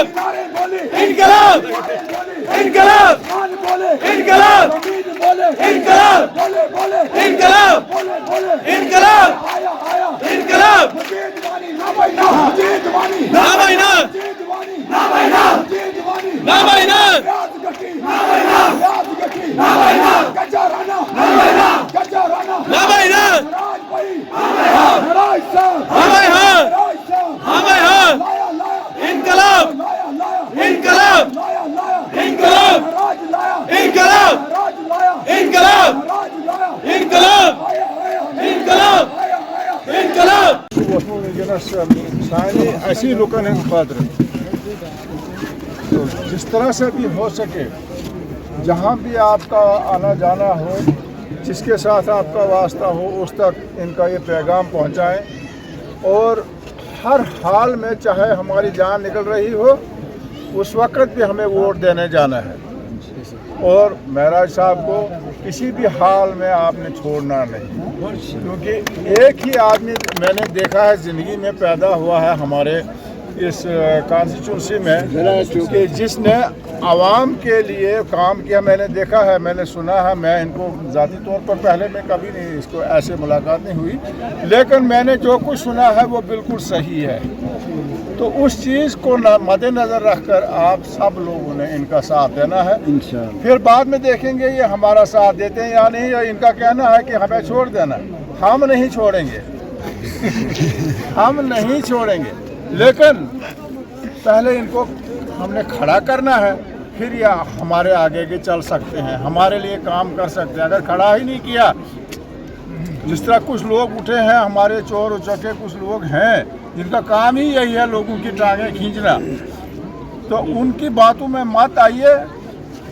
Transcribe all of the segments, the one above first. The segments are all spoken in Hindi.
इनकलाब इनकलाब इनकलाब इनकलाब इनकलाब इनकलाब इनकलाब नामाइना नामाइना नामाइना इनकलाब इनकलाब इनकलाब इनकलाब इनकलाब इनकलाब इनकलाब इनकलाब सानी ऐसी लुकन है खातिर तो जिस तरह से भी हो सके जहाँ भी आपका आना जाना हो जिसके साथ आपका वास्ता हो उस तक इनका ये पैगाम पहुँचाएं और हर हाल में चाहे हमारी जान निकल रही हो उस वक़्त भी हमें वोट देने जाना है और महराज साहब को किसी भी हाल में आपने छोड़ना नहीं क्योंकि एक ही आदमी मैंने देखा है ज़िंदगी में पैदा हुआ है हमारे इस कॉन्स्टिट्यूंसी में कि जिसने आवाम के लिए काम किया। मैंने देखा है, मैंने सुना है, मैं इनको ज़ाती तौर पर पहले मैं कभी नहीं इसको ऐसे मुलाकात नहीं हुई लेकिन मैंने जो कुछ सुना है वो बिल्कुल सही है। तो उस चीज़ को मद्देनज़र रखकर आप सब लोगों ने इनका साथ देना है। फिर बाद में देखेंगे ये हमारा साथ देते हैं या नहीं, या इनका कहना है कि हमें छोड़ देना। हम नहीं छोड़ेंगे हम नहीं छोड़ेंगे लेकिन पहले इनको हमने खड़ा करना है फिर ये हमारे आगे के चल सकते हैं, हमारे लिए काम कर सकते हैं। अगर खड़ा ही नहीं किया जिस तरह कुछ लोग उठे हैं हमारे चोर उचके कुछ लोग हैं जिनका काम ही यही है लोगों की टांगें खींचना, तो उनकी बातों में मत आइए।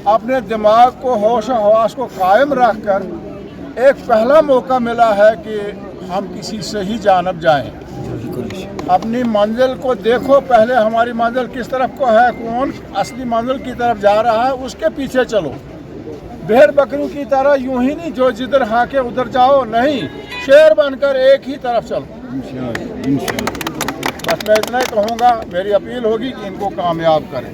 अपने दिमाग को होश हवास को कायम रखकर एक पहला मौका मिला है कि हम किसी सही जानब जाएं। अपनी मंजिल को देखो, पहले हमारी मंजिल किस तरफ को है, कौन असली मंजिल की तरफ जा रहा है उसके पीछे चलो। भेड़ बकरी की तरह यूं ही नहीं जो जिधर हाके उधर जाओ, नहीं, शेर बनकर एक ही तरफ चलो। बस मैं इतना ही कहूँगा, मेरी अपील होगी कि इनको कामयाब करें।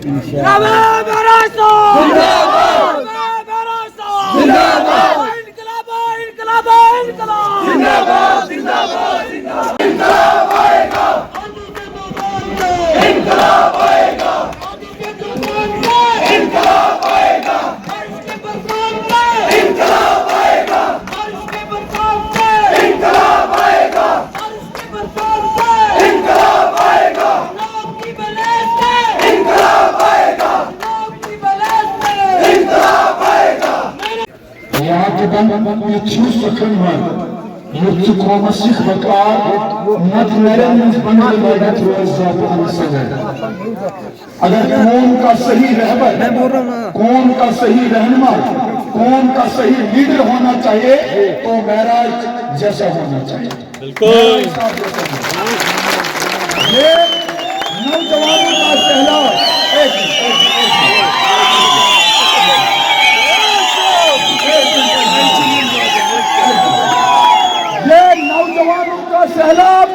अगर कौम का सही रहबर, कौम का सही रहनुमा, कौम का सही लीडर होना चाहिए तो महराज जैसा होना चाहिए। बिल्कुल ये नौजवानों का सहलाव सैलाब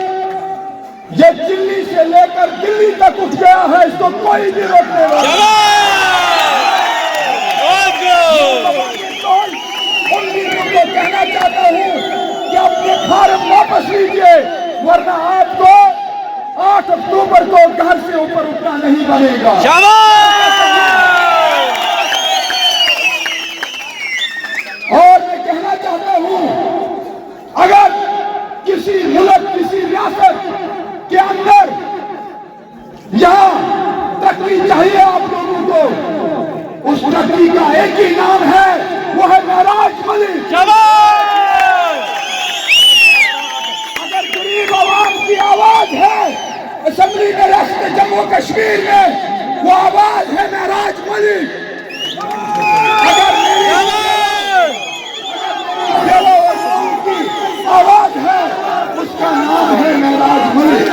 ये दिल्ली से लेकर दिल्ली तक उठ गया है, इसको कोई भी रोकने वाला को कहना चाहता हूँ कि अपने फार्म वापस लीजिए वरना आपको 8 अक्टूबर को घर से ऊपर उठना नहीं बनेगा। और मैं कहना चाहता हूँ अगर किसी मुल्क किसी रियासत के अंदर यहाँ तरक्की चाहिए आप लोगों को, उस तरक्की का एक ही नाम है, वो है महराज मलिक। अगर गरीब आवाम की आवाज है असेंबली में रियासत जम्मू कश्मीर में, वो आवाज है महराज मलिक। अगर आवाज है उसका नाम है महराज मलिक।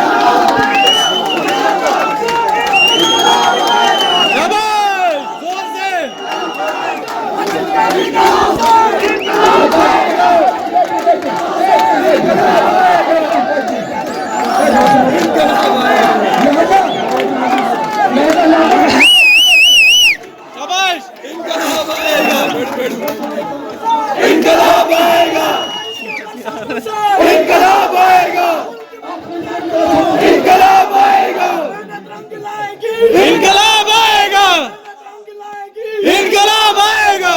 इनकलाब आएगा, इनकलाब आएगा।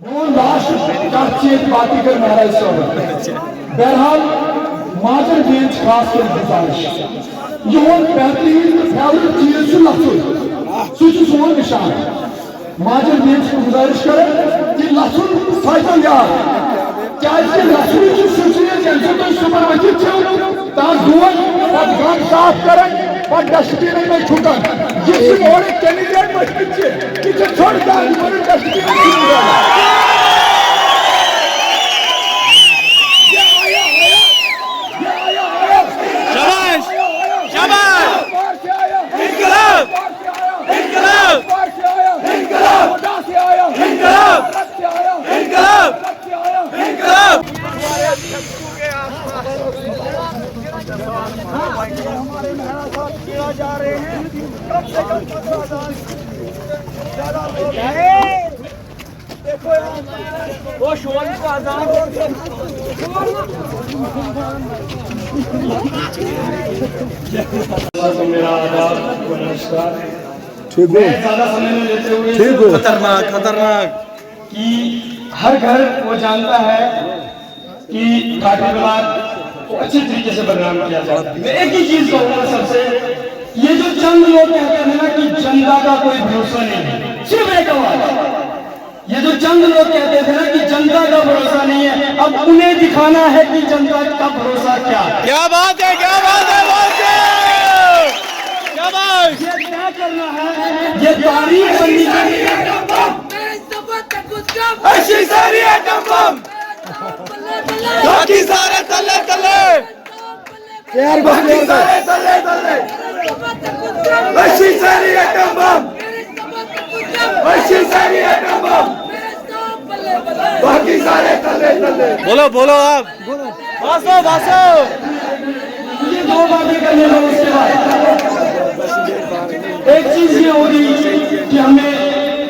वो लास्ट चर्चित पार्टी कर नाराज बहरहाल माजर बेंच खास कर गुजारिश योन बेहतरीन फेवरेट चीज लफुल सोन निशान माजर बेंच को गुजारिश करें कि लफुल फायदा यार क्या लफुल की सूचना जैसे तो सुपर वजित ताज दुआन और गांव साफ करें और डस्टबिन में छुटन जिस और कैंडिडेट मस्जिद से पीछे छोड़ कर डस्टबिन में छुटन शाबाश, शाबाश। इनकलाब, इनकलाब, इनकलाब, इनकलाब, इनकलाब, इनकलाब। जा रहे हैं कम से कम 15,000 ज्यादा देखो वो शोर को आजाद मेरा आदाब नमस्कार ठीक हो, ज्यादा समय में लेते हुए ठीक हो। खतरनाक, खतरनाक। कि हर घर वो जानता है कि घाटी विवाद को अच्छे तरीके से बदनाम किया जाता है। मैं एक ही चीज कहूंगा सबसे, ये जो चंद लोग कहते हैं ना कि जनता का कोई भरोसा नहीं है, सिर्फ एक आवाज, ये जो चंद लोग कहते थे ना कि जनता का भरोसा नहीं है, अब उन्हें दिखाना है कि जनता का भरोसा क्या है। क्या बात है, क्या बात है, बात है। शाबाश। ये क्या करना है, ये तारीख बननी चाहिए। अच्छी सारी आइटम बम, बाकी सारे तले तले, बाकी सारे तले तले। अच्छी सारी आइटम बम, अच्छी सारी आइटम बम, बाकी सारे तले तले। बोलो बोलो आप, बासो बासो। ये दो बातें करने लो, उसके बाद एक चीज ये होगी कि हमें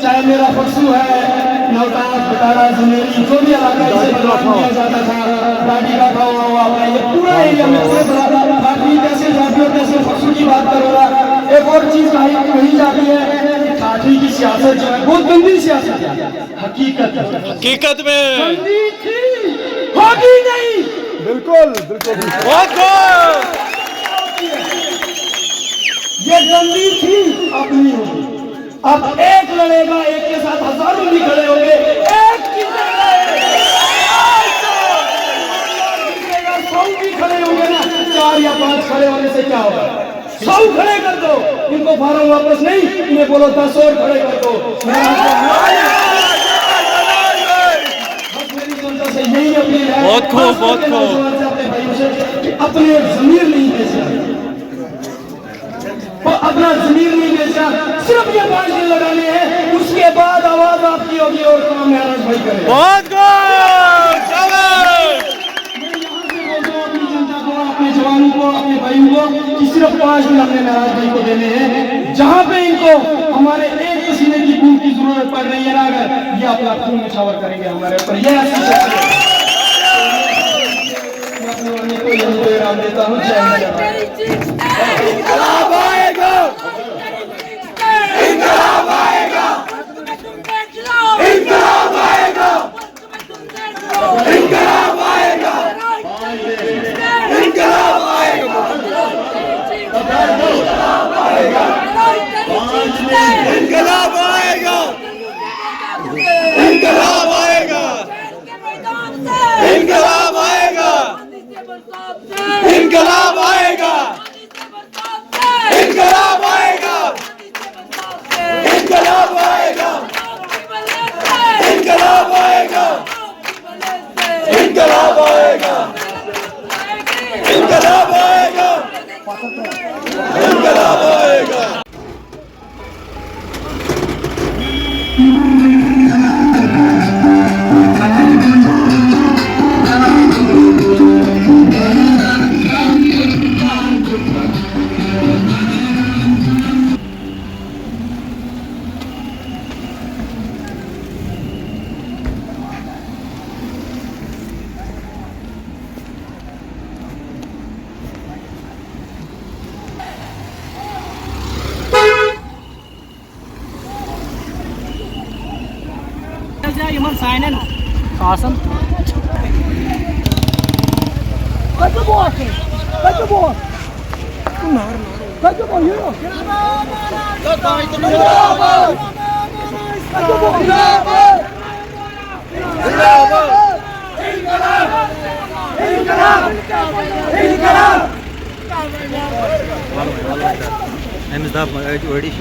चाहे मेरा फसू है नौताज बटारा जमेरी जो भी इलाका इसे बदनाम किया जाता था, दादी का खाओ आपने ये पूरा एरिया में पूरे बाकी कैसे जातियों कैसे फसू की बात करोगा। एक और चीज कही जाती है कि काठी की सियासत जो है बहुत गंदी सियासत है, हकीकत में गंदी थी होगी नहीं, बिल्कुल बिल्कुल बहुत खूब। ये गंदी थी अब नहीं होगी। अब एक लड़ेगा, एक के साथ हजारों भी खड़े होंगे, एक की जगह 100 भी खड़े होंगे ना, 4 या 5 खड़े होने से क्या होगा, 100 खड़े कर दो, इनको फार्म वापस नहीं, इन्हें बोलो 10 और खड़े कर दो। मेरी जनता से यही अपील है, बहुत खूब, बहुत खूब। अपने भाइयों से कि अपने जमीर नहीं बेचना, अपना जमीन नहीं बेचना, सिर्फ ये 5 दिन लगाने हैं, उसके बाद आवाज आपकी होगी और काम महाराज भाई करें। बहुत खूब, शाबाश। मैं यहाँ से बोल रहा हूँ अपनी जनता को, अपने जवानों को, अपने भाइयों को कि सिर्फ 5 दिन अपने महाराज भाई को देने हैं। जहाँ पे इनको हमारे एक पसीने की बूंद की जरूरत पड़ रही है ना, अगर ये अपना खून निछावर करेंगे हमारे ऊपर, ये ऐसी शक्ति है। मैं अपने वाले को यही पैगाम देता हूँ। जय हिंद। इनकलाब आएगा, इनकलाब आएगा, इनकलाब आएगा, इनकलाब आएगा, इनकलाब आएगा, इनकलाब आएगा, इनकलाब आएगा, इनकलाब आएगा, इनकलाब आएगा, इनकलाब आएगा, इनकलाब आएगा, इनकलाब आएगा, इनकलाब आएगा, इनकलाब आएगा, इनकलाब आएगा। Henüz daha öyle iş.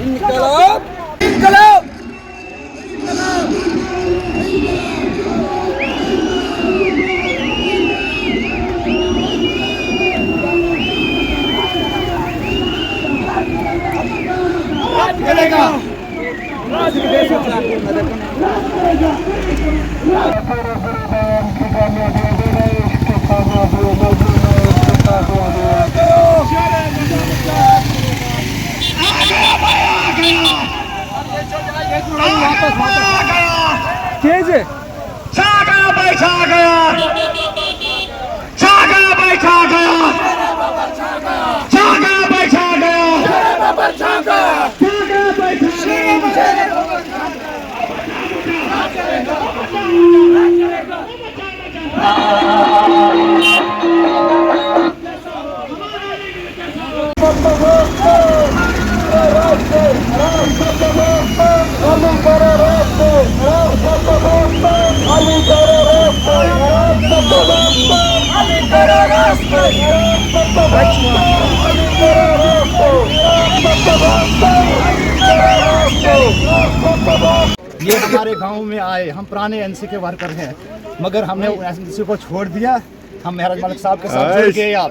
ये हमारे गांव में आए, हम पुराने एनसी के वर्कर हैं, मगर हमने एनसी को छोड़ दिया। हम महराज मलिक साहब के साथ जुड़ गए। आप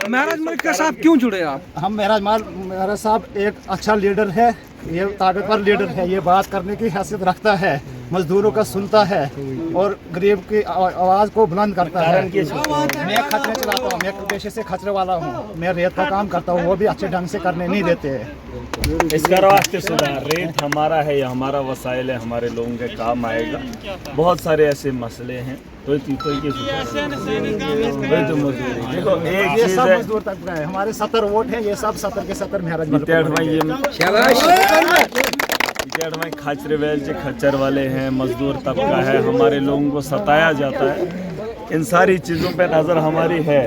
महराज मलिक के साथ क्यों जुड़े आप? हम महराज साहब एक अच्छा लीडर है, ये ताकतवर लीडर है, ये बात करने की हैसियत रखता है, मजदूरों का सुनता है और गरीब की आवाज़ को बुलंद करता है। मैं खचरे चलाता हूँ, मैं पेशे से खचरे वाला हूँ, मैं रेत का काम करता हूँ, वो भी अच्छे ढंग से करने नहीं देते हैं। इसका वास्ते सुधार, रेत हमारा है, ये हमारा वसाइल है, हमारे लोगों के काम आएगा। बहुत सारे ऐसे मसले हैं तो देखो एक ये सब मजदूर तक का है, हमारे 70 वोट हैं, ये सब 70 के 70 महराज मलिक खचरे वेल खच्चर वाले हैं, मजदूर तबका है, हमारे लोगों को सताया जाता है। इन सारी चीज़ों पे नज़र हमारी है।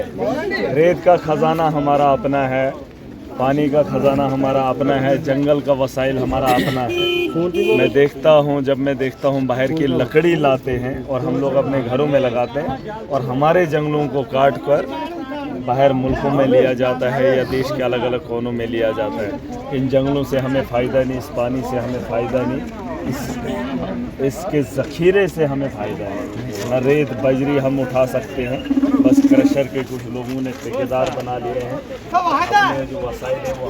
रेत का ख़जाना हमारा अपना है, पानी का ख़जाना हमारा अपना है, जंगल का वसाइल हमारा अपना है। मैं देखता हूँ, जब मैं देखता हूँ बाहर की लकड़ी लाते हैं और हम लोग अपने घरों में लगाते हैं और हमारे जंगलों को काट कर बाहर मुल्कों में लिया जाता है या देश के अलग अलग कोनों में लिया जाता है। इन जंगलों से हमें फ़ायदा नहीं, इस पानी से हमें फ़ायदा नहीं, इसके ज़ख़ीरे से हमें फ़ायदा है। न रेत बजरी हम उठा सकते हैं, बस क्रशर के कुछ लोगों ने ठेकेदार बना लिए हैं। अपने जो वसाइल है वो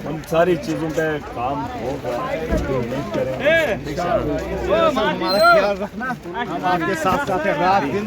उन सारी चीज़ों पे काम होगा, उम्मीद करेंगे। हमारा ख्याल रखना, हम आपके साथ साथ हैं रात दिन।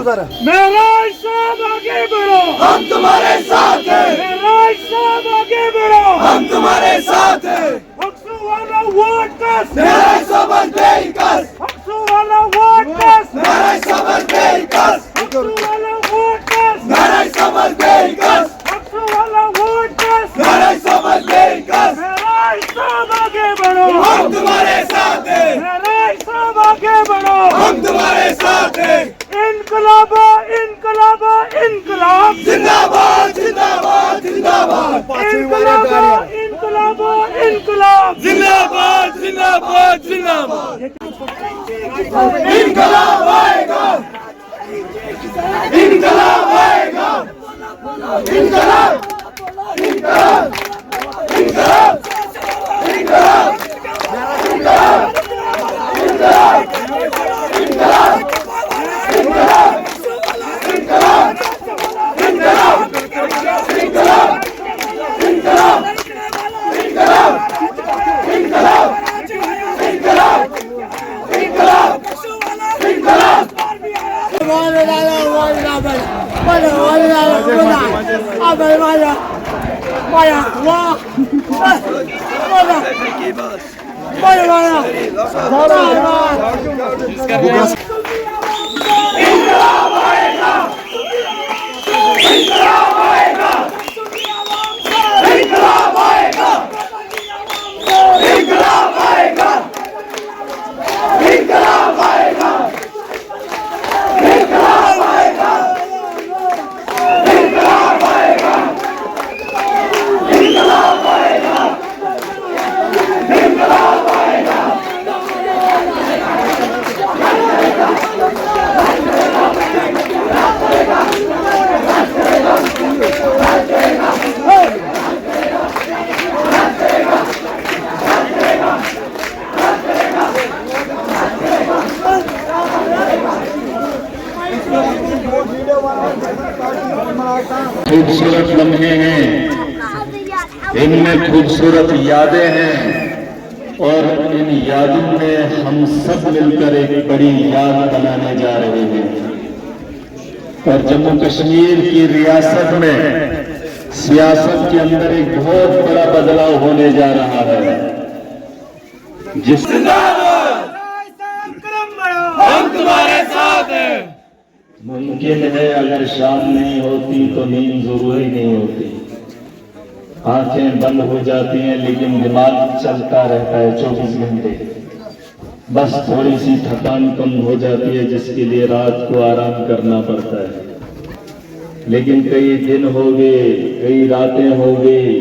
महराज साहब आगे बढ़ो, हम तुम्हारे साथ हैं। महराज साहब आगे बढ़ो, हम तुम्हारे साथ हैं। हक्सू वाला वोट कस, महराज साहब बेकस। हक्सू वाला वोट कस, महराज साहब बेकस। हक्सू वाला वोट कस, महराज साहब बेकस। हक्सू वाला वोट कस, महराज साहब बेकस। महराज साहब आगे बढ़ो, हम तुम्हारे साथ हैं। महराज साहब आगे बढ़ो, हम तुम्हारे साथ हैं। इनकलाब, इनकलाब, इनकलाब जिंदाबाद, जिंदाबाद। खूबसूरत लम्हे हैं, इनमें खूबसूरत यादें हैं और इन यादों में हम सब मिलकर एक बड़ी याद बनाने जा रहे हैं। और जम्मू कश्मीर की रियासत में सियासत के अंदर एक बहुत बड़ा बदलाव होने जा रहा है, जिस हम तुम्हारे साथ हैं। मुमकिन है अगर शाम नहीं होती तो नींद जरूरी नहीं होती, आंखें बंद हो जाती हैं लेकिन दिमाग चलता रहता है 24 घंटे। बस थोड़ी सी थकान कम हो जाती है जिसके लिए रात को आराम करना पड़ता है। लेकिन कई दिन हो गए, कई रातें हो गई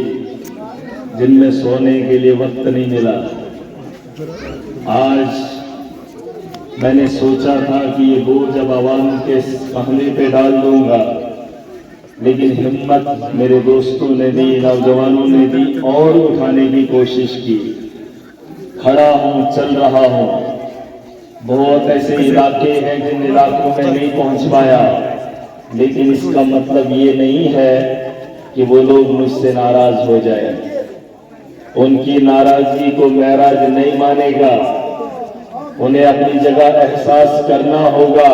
जिनमें सोने के लिए वक्त नहीं मिला। आज मैंने सोचा था कि ये बोझ अब आवाम के कहने पे डाल दूंगा, लेकिन हिम्मत मेरे दोस्तों ने दी, नौजवानों ने दी और उठाने की कोशिश की। खड़ा हूं, चल रहा हूं। बहुत ऐसे इलाके हैं जिन इलाकों में नहीं पहुंच पाया, लेकिन इसका मतलब ये नहीं है कि वो लोग मुझसे नाराज हो जाए। उनकी नाराजगी को महराज नहीं मानेगा, उन्हें अपनी जगह एहसास करना होगा।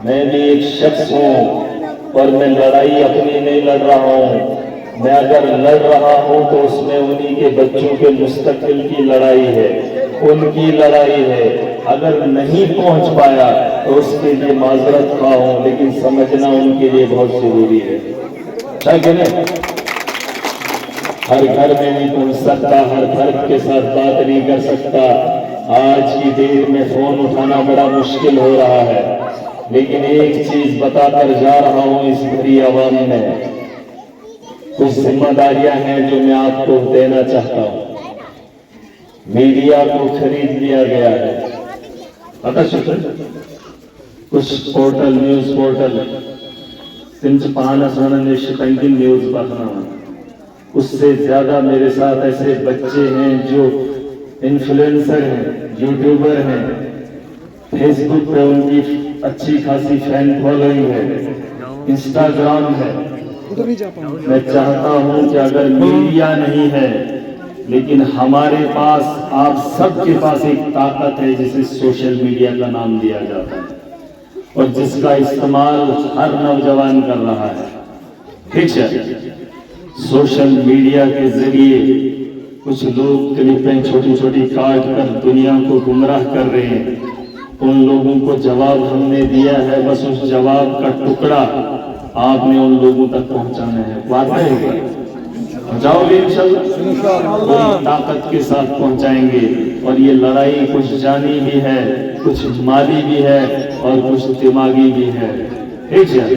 मैं भी एक शख्स हूं और मैं लड़ाई अपनी नहीं लड़ रहा हूं। मैं अगर लड़ रहा हूं तो उसमें उन्हीं के बच्चों के मुस्तकबिल की लड़ाई है, उनकी लड़ाई है। अगर नहीं पहुंच पाया तो उसके लिए माजरत खा हूं, लेकिन समझना उनके लिए बहुत जरूरी है। ठीक है ना? हर घर में नहीं पहुंच सकता, हर फर्द के साथ बात नहीं कर सकता। आज की डेट में फोन उठाना बड़ा मुश्किल हो रहा है, लेकिन एक चीज बताकर जा रहा हूं इस भरी आवाम में, कुछ जिम्मेदारियां हैं जो मैं आपको देना चाहता हूं। मीडिया को खरीद लिया गया है, पता शुक्र कुछ पोर्टल, न्यूज पोर्टल न्यूज पढ़ना, उससे ज्यादा मेरे साथ ऐसे बच्चे हैं जो इन्फ्लुएंसर हैं, यूट्यूबर हैं, फेसबुक पे उनकी अच्छी खासी फैन फॉलोइंग है, इंस्टाग्राम है। मैं चाहता हूं कि अगर मीडिया नहीं है, लेकिन हमारे पास, आप सबके पास एक ताकत है जिसे सोशल मीडिया का नाम दिया जाता है और जिसका इस्तेमाल हर नौजवान कर रहा है। ठीक है, सोशल मीडिया के जरिए कुछ लोग क्लिपें छोटी छोटी काट कर दुनिया को गुमराह कर रहे हैं। उन लोगों को जवाब हमने दिया है, बस उस जवाब का टुकड़ा आपने उन लोगों तक पहुंचाना है। बात है, पहुंचाओगे इंशाअल्लाह, ताकत के साथ पहुंचाएंगे। और ये लड़ाई कुछ जानी भी है, कुछ माली भी है और कुछ दिमागी भी है। ठीक है,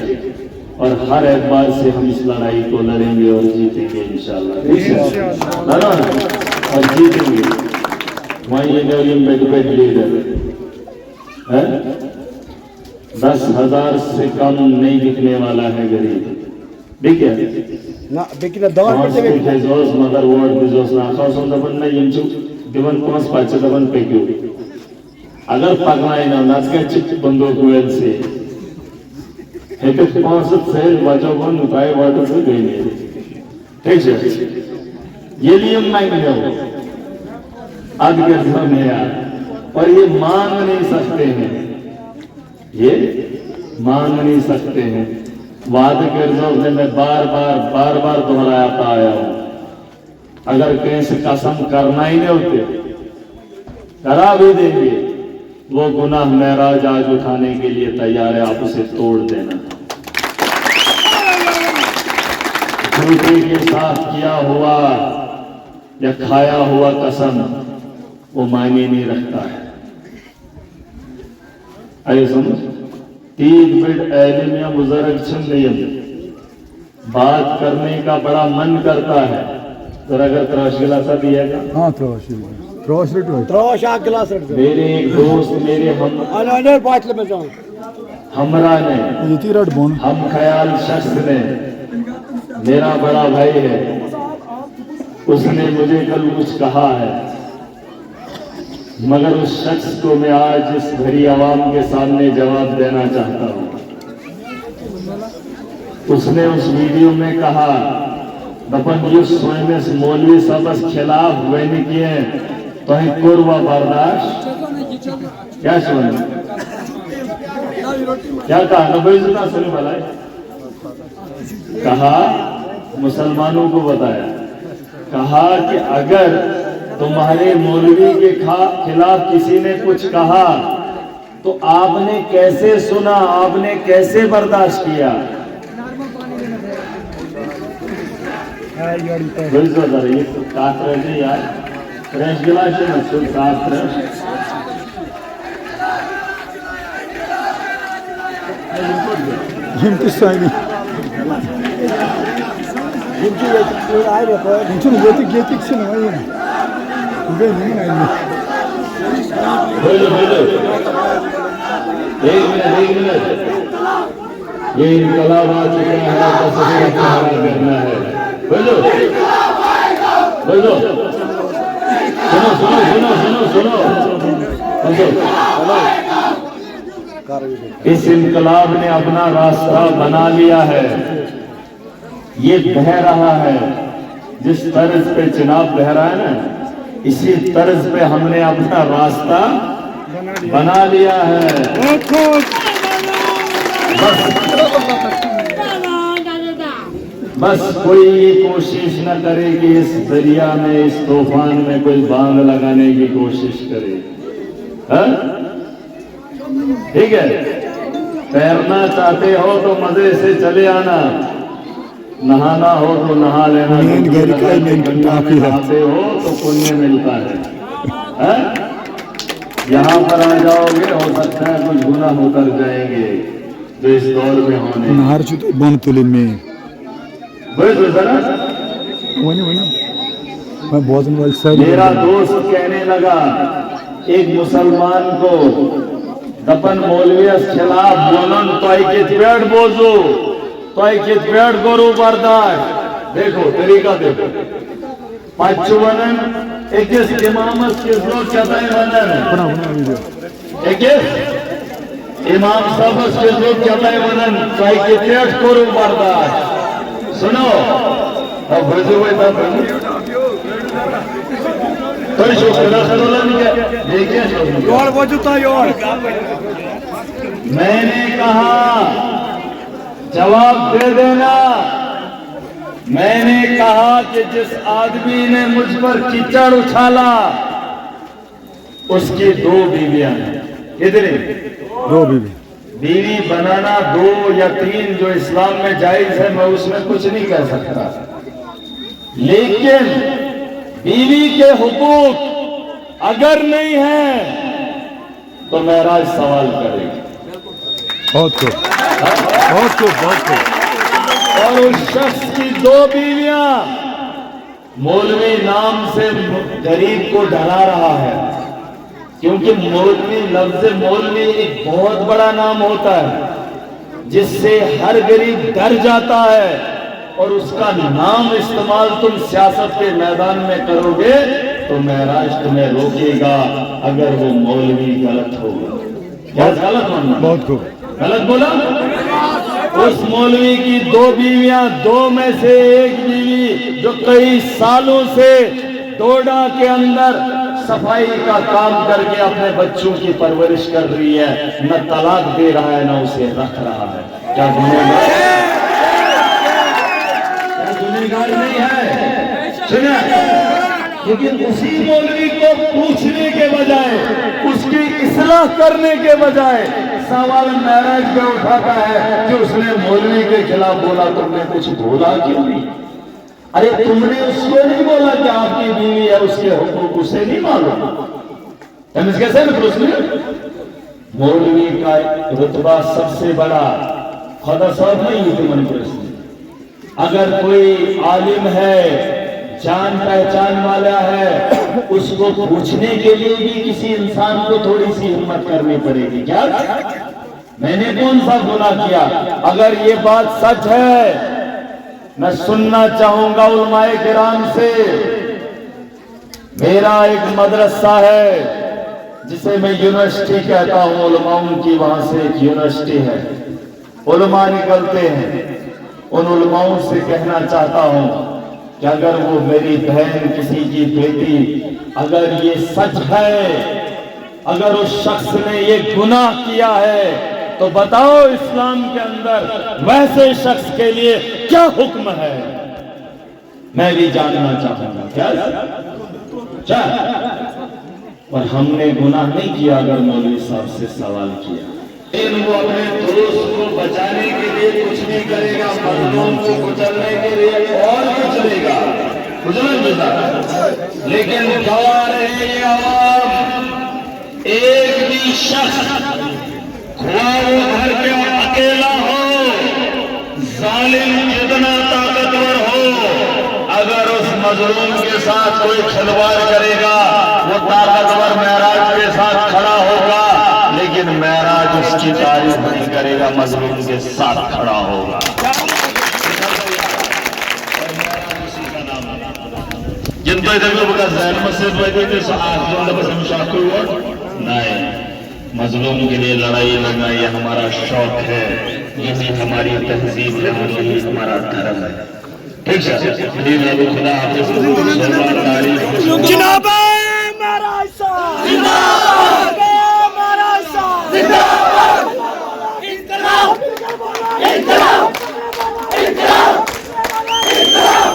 और हर एतबार से हम इस लड़ाई को लड़ेंगे और जीतेंगे इंशाअल्लाह। लड़ा और जीतेंगे। वही बेड लीडर है, 10,000 से कम नहीं दिखने वाला है गरीब। देखिए ना बेकिना दवा पांच भेजोस मगर वोट भेजोस ना खासों दबन में यंचु दिवन पांच पाँच दबन पे क्यों अगर पकड़ाए ना नाच के चिप बंदूक वेल से है तो पांच से बचाव बन उठाए वाटर से गई नहीं ठीक है ये लिए मांग लो आज के समय यार और ये मांग नहीं सकते हैं ये मांग नहीं सकते हैं वादे के रिजल्ट में बार बार दोहराता आया हूं अगर कहीं से कसम करना ही नहीं होते करा भी देंगे वो गुनाह महराज आज उठाने के लिए तैयार है आप उसे तोड़ देना झूठे के साथ किया हुआ या खाया हुआ कसम वो मायने नहीं रखता है आइए समझ तीन मिनट एलिम या बुजुर्ग छंदयम बात करने का बड़ा मन करता है तो अगर त्राश गिलासा दिएगा हाँ त्राश त्राश आ गिलास रख दो मेरे एक दोस्त मेरे अने बाटले में जाऊं हमरा ने हम ख्याल शख्स ने मेरा बड़ा भाई है उसने मुझे कल कुछ कहा है मगर उस शख्स को मैं आज इस भरी आवाम के सामने जवाब देना चाहता हूं उसने उस वीडियो में कहा दपन युस स्वयं मौलवी साहब खिलाफ बहनी किए तो ही कुर्वा बर्दाश्त क्या सुन क्या कहा नबीजुल्लाह सुन भलाई कहा मुसलमानों को बताया कहा कि अगर तुम्हारे मौलवी के खिलाफ किसी ने कुछ कहा तो आपने कैसे सुना आपने कैसे बर्दाश्त किया ये तो कातर है यार फ्रेश गिलास है ना सुन कातर Hindistani. Bütün getiksin ayın. Benim aynı. बोलो एक मिनट ये इनकलाब आ चुका है तस्वीर तुम्हारा करना है बोलो सुनो इस इनकलाब ने अपना रास्ता बना लिया है ये बह रहा है जिस तर्ज पे चिनाब बह रहा है ना इसी तर्ज पे हमने अपना रास्ता बना लिया है बस कोई ये कोशिश न करे कि इस दरिया में इस तूफान में कोई बांध लगाने की कोशिश करे ठीक है तैरना चाहते हो तो मजे से चले आना नहाना हो तो नहा लेना नहाते हो तो पुण्य मिलता है यहाँ पर आ जाओगे हो सकता है कुछ गुनाह उतर जाएंगे जो इस दौर में होने मेरा दोस्त कहने लगा एक मुसलमान को दपन मौलवियस खिलाफ बोलन तो पेड़ बोझो तो पेड़ गोरू बर्दाश्त देखो तरीका देखो पाचुवनन एक इमामत के लोग कहते हैं एक इमाम साहब के लोग कहते हैं वनन तो पेड़ गोरू बर्दाश्त सुनो अब भजो भाई तो मैंने कहा जवाब दे देना मैंने कहा कि जिस आदमी ने मुझ पर कीचड़ उछाला उसकी दो बीवियां हैं कितनी दो बीवी बनाना 2 या 3 जो इस्लाम में जायज है मैं उसमें कुछ नहीं कह सकता लेकिन बीवी के हुकूक अगर नहीं है तो महराज सवाल करेगी बहुत और उस शख्स की 2 बीवियां मौलवी नाम से गरीब को डरा रहा है क्योंकि मौलवी लफ्ज मौलवी एक बहुत बड़ा नाम होता है जिससे हर गरीब डर जाता है और उसका नाम इस्तेमाल तुम सियासत के मैदान में करोगे तो महराज तुम्हें रोकेगा अगर वो मौलवी गलत होगा। क्या गलत मानना? बहुत खूब गलत बोला। उस मौलवी की 2 बीवियां, 2 में से 1 बीवी जो कई सालों से डोडा के अंदर सफाई का काम करके अपने बच्चों की परवरिश कर रही है, न तलाक दे रहा है न उसे रख रहा है, क्या गुनहगार नहीं है? सुनिए, लेकिन उसी मौलवी को पूछने के बजाय, उसकी इस्लाह करने के बजाय सवाल महराज पे उठाता है कि उसने मौलवी के खिलाफ बोला, तुमने कुछ बोला क्यों नहीं? अरे तुमने उसको नहीं बोला कि आपकी बीवी है, उसके हुकूक उसे नहीं मालूम? कैसे मौलवी का रुतबा सबसे बड़ा खुदा साहब नहीं है मन प्रश्न। अगर कोई आलिम है, जान पहचान वाला है, उसको पूछने के लिए भी किसी इंसान को थोड़ी सी हिम्मत करनी पड़ेगी। क्या मैंने कौन सा गुनाह किया? अगर ये बात सच है, मैं सुनना चाहूंगा उलमाए किराम से। मेरा एक मदरसा है जिसे मैं यूनिवर्सिटी कहता हूं, उलमाओं की वहां से एक यूनिवर्सिटी है, उलमा निकलते हैं। उन उलमाओं से कहना चाहता हूं कि अगर वो मेरी बहन, किसी की बेटी, अगर ये सच है, अगर उस शख्स ने ये गुनाह किया है, तो बताओ इस्लाम के अंदर वैसे शख्स के लिए क्या हुक्म है? मैं भी जानना चाहूंगा। क्या और हमने गुनाह नहीं किया अगर मौलवी साहब से सवाल किया। लेकिन वो अपने दोस्त को बचाने के लिए कुछ भी करेगा, मजलूम को कुचलने के लिए और भी चलेगा, लेकिन गवा रहे ये आवाम, एक भी शख्स खुआ वो घर के अकेला हो, जालिम कितना ताकतवर हो, अगर उस मजलूम के साथ कोई खिलवाड़ करेगा, वो ताकतवर महराज के साथ खड़ा होगा, लेकिन महराज उसकी तारीफ नहीं करेगा, मजलूम के साथ खड़ा होगा। जिनको मजलूम के लिए लड़ाई लड़ना ये हमारा शौक है, यही हमारी तहजीब है, यही हमारा धर्म है। ठीक है, खुदा हाफिज़। जनाब महराज साहब जिंदाबाद, महराज साहब जिंदाबाद, इंकलाब इंकलाब इंकलाब इंकलाब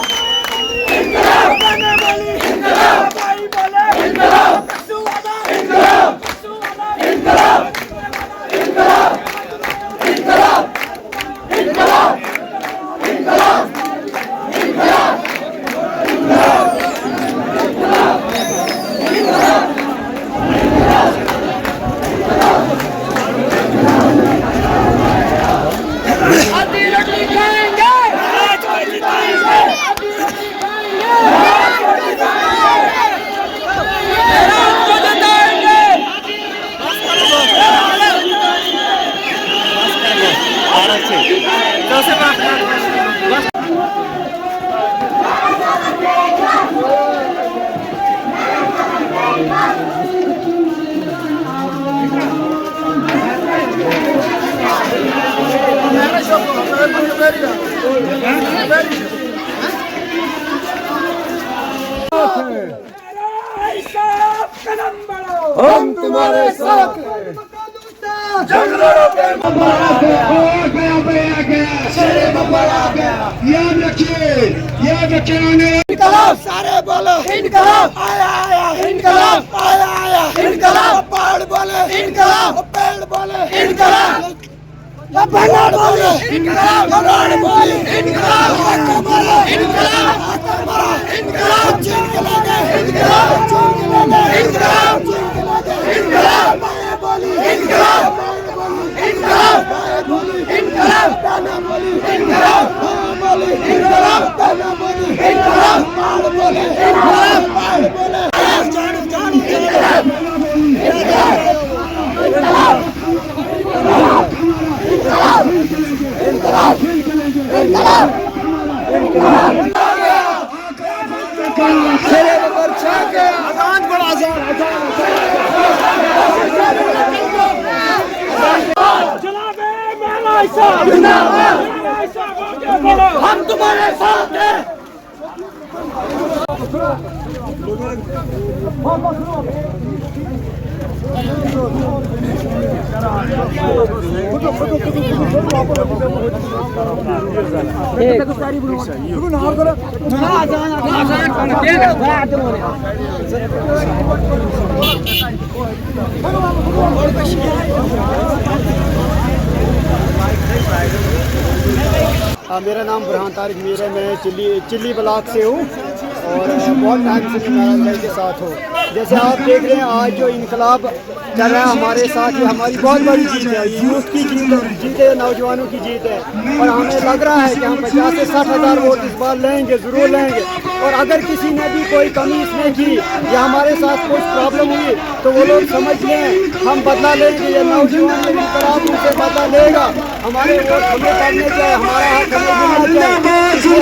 इंकलाब करने वाली इंकलाब, भाई बोले इंकलाब, इंकलाब इंकलाब इंकलाब इंकलाब इंकलाब इंकलाब हम तुम्हारे साथ हैं। जंगलों पे बमबारा गया, शेरे बमबारा गया। याद रखिए इनकलाब, सारे बोलो इनकलाब, आया आया इनकलाब, आया आया इनकलाब, पहाड़ बोले इनकलाब, पेड़ बोले इनकलाब, भगवान बोले इनकलाब, भगवान बोले इनकलाब, हमारा इनकलाब, हमारा इनकलाब, चीन के लगे इनकलाब, चीन के लगे इनकलाब, चीन के लगे इनकलाब, माया बोली इनकलाब, इनकलाब बोली इनकलाब, ताना बोली इनकलाब, बोली इनकलाब, ताना बोली इनकलाब, मार बोले इनकलाब, मार बोले जान जान इनकलाब, इनकलाब इनकलाब इनकलाब इनकलाब इनकलाब हम तुम्हारे साथ हैं। मेरा नाम बुरहान तारिक मीर है। मैं चिल्ली ब्लॉक से हूँ और बहुत टाइम से नाराज भाई के साथ हूँ। जैसे आप देख रहे हैं आज जो इनकलाब चल रहा है हमारे साथ, ये हमारी बहुत बड़ी जीत है। यूथ की जीत है, नौजवानों की जीत है और हमें लग रहा है कि हम 50 से 60 हज़ार वोट इस बार लेंगे, ज़रूर लेंगे। और अगर किसी ने भी कोई कमी इसमें की या हमारे साथ कुछ प्रॉब्लम हुई तो वो लोग समझ लें, हम बदला लेंगे। ये नौजवान इनकलाब उनसे बदला लेगा। हमारे वोट हमें पड़ने चाहिए, हमारा हक हमें मिलना चाहिए।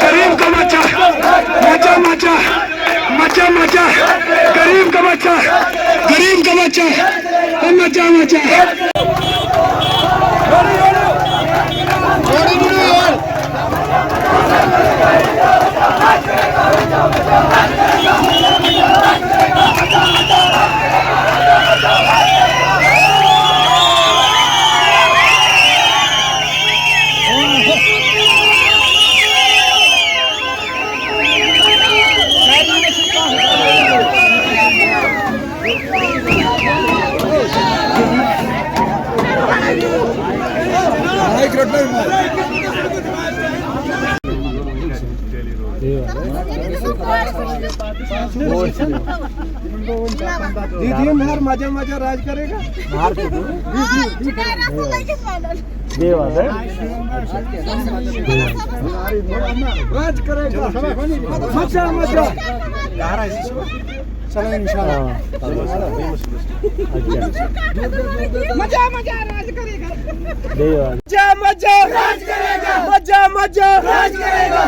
गरीब का बच्चा दीदी हर मजा मजा राज करेगा। राज करेगा मजा मजा। चलो इंशाल्लाह मजा मजा राज करेगा। मजा मजा राज करेगा। मजा मजा राज करेगा।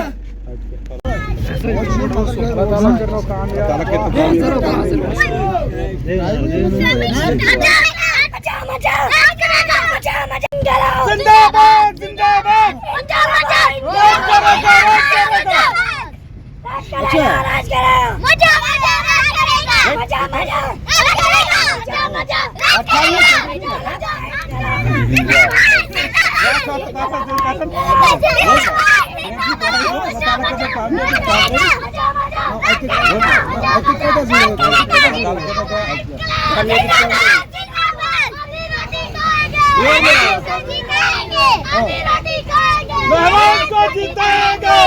जिंदाबाद जिंदाबाद मेहमान को जीतेंगे।